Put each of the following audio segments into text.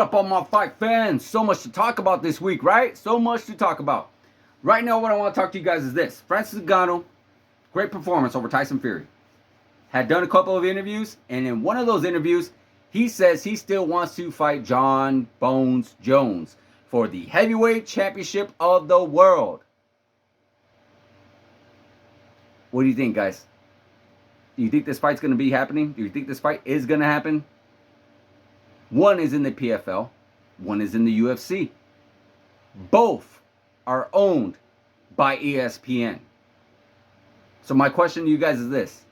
up, all my fight fans? So much to talk about this week, right? So much to talk about. Right now, what I want to talk to you guys is this. Francis Ngannou, great performance over Tyson Fury. Had done a couple of interviews, and in one of those interviews, he says he still wants to fight Jon Bones Jones for the heavyweight championship of the world. What do you think, guys? Do you think this fight's going to be happening? Do you think this fight is going to happen? One is in the PFL, one is in the UFC. Both are owned by ESPN. So my question to you guys is this.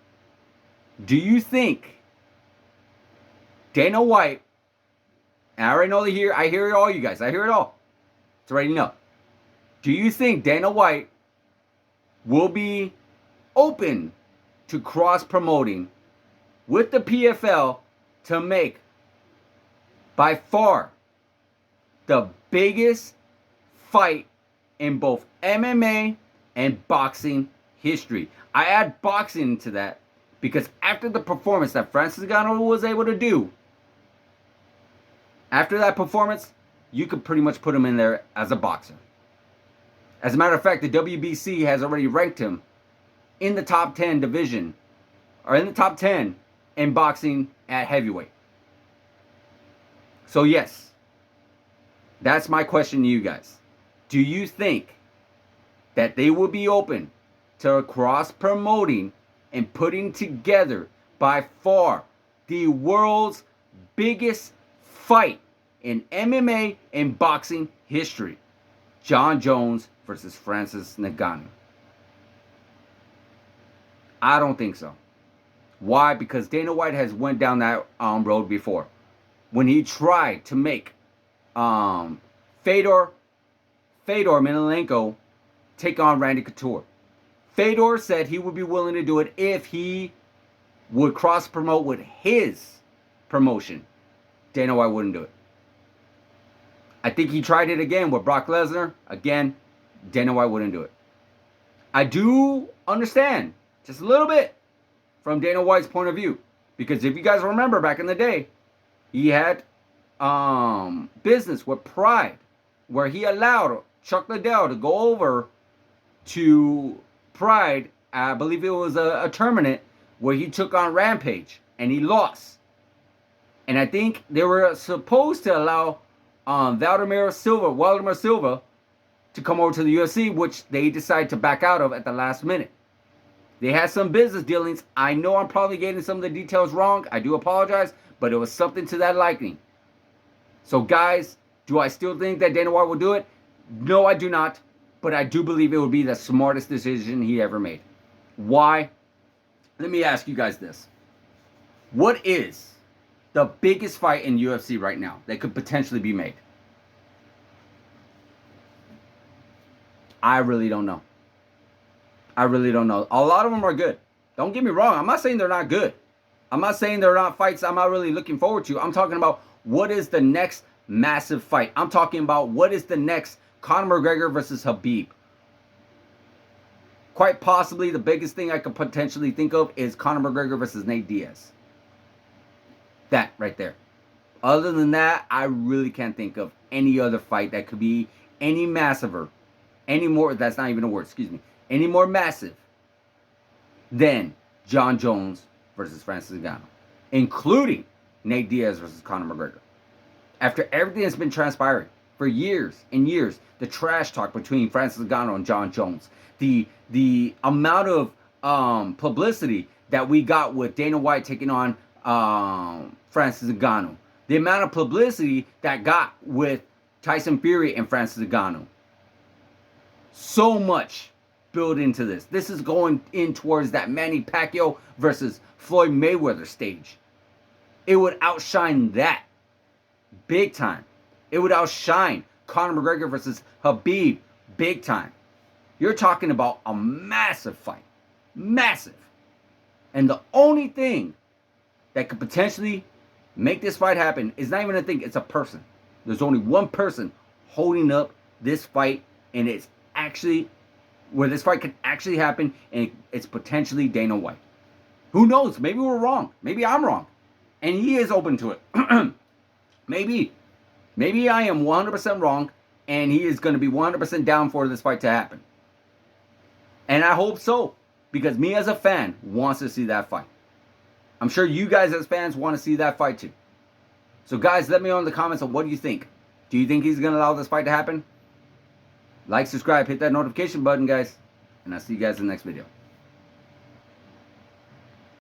Do you think Dana White, and I already know I hear it all, you guys. I hear it all. It's already know. Do you think Dana White will be open to cross-promoting with the PFL to make by far the biggest fight in both MMA and boxing history? I add boxing into that because after the performance that Francis Ngannou was able to do, after that performance, you could pretty much put him in there as a boxer. As a matter of fact, the WBC has already ranked him in the top 10 division, or in the top 10 in boxing at heavyweight. So yes, that's my question to you guys. Do you think that they will be open to cross-promoting and putting together by far the world's biggest fight in MMA and boxing history? Jon Jones versus Francis Ngannou. I don't think so. Why? Because Dana White has went down that road before. When he tried to make Fedor Emelianenko take on Randy Couture. Fedor said he would be willing to do it if he would cross-promote with his promotion. Dana White wouldn't do it. I think he tried it again with Brock Lesnar. Again, Dana White wouldn't do it. I do understand just a little bit from Dana White's point of view. Because if you guys remember back in the day, he had business with Pride, where he allowed Chuck Liddell to go over to Pride. I believe it was a tournament where he took on Rampage, and he lost. And I think they were supposed to allow Waldemar Silva to come over to the UFC, which they decided to back out of at the last minute. They had some business dealings. I know I'm probably getting some of the details wrong. I do apologize, but it was something to that liking. So guys, do I still think that Dana White will do it? No, I do not. But I do believe it would be the smartest decision he ever made. Why? Let me ask you guys this. What is the biggest fight in UFC right now that could potentially be made? I really don't know. I really don't know. A lot of them are good. Don't get me wrong. I'm not saying they're not good. I'm not saying they're not fights I'm not really looking forward to. I'm talking about what is the next massive fight. I'm talking about what is the next Conor McGregor versus Khabib. Quite possibly the biggest thing I could potentially think of is Conor McGregor versus Nate Diaz. That right there. Other than that, I really can't think of any other fight that could be any massiver, any more, that's not even a word, excuse me, any more massive than Jon Jones versus Francis Ngannou, including Nate Diaz versus Conor McGregor. After everything that's been transpiring for years and years, the trash talk between Francis Ngannou and Jon Jones, the amount of publicity that we got with Dana White taking on Francis Ngannou, the amount of publicity that got with Tyson Fury and Francis Ngannou. So much build into this. This is going in towards that Manny Pacquiao versus Floyd Mayweather stage. It would outshine that big time. It would outshine Conor McGregor versus Khabib big time. You're talking about a massive fight. Massive. And the only thing that could potentially make this fight happen is not even a thing, it's a person. There's only one person holding up this fight, and it's actually where this fight could actually happen, and it's potentially Dana White. Who knows? Maybe we're wrong. Maybe I'm wrong. And he is open to it. Maybe. Maybe I am 100% wrong, and he is going to be 100% down for this fight to happen. And I hope so, because me as a fan wants to see that fight. I'm sure you guys as fans want to see that fight too. So guys, let me know in the comments on what do you think. Do you think he's going to allow this fight to happen? Like, subscribe, hit that notification button, guys. And I'll see you guys in the next video.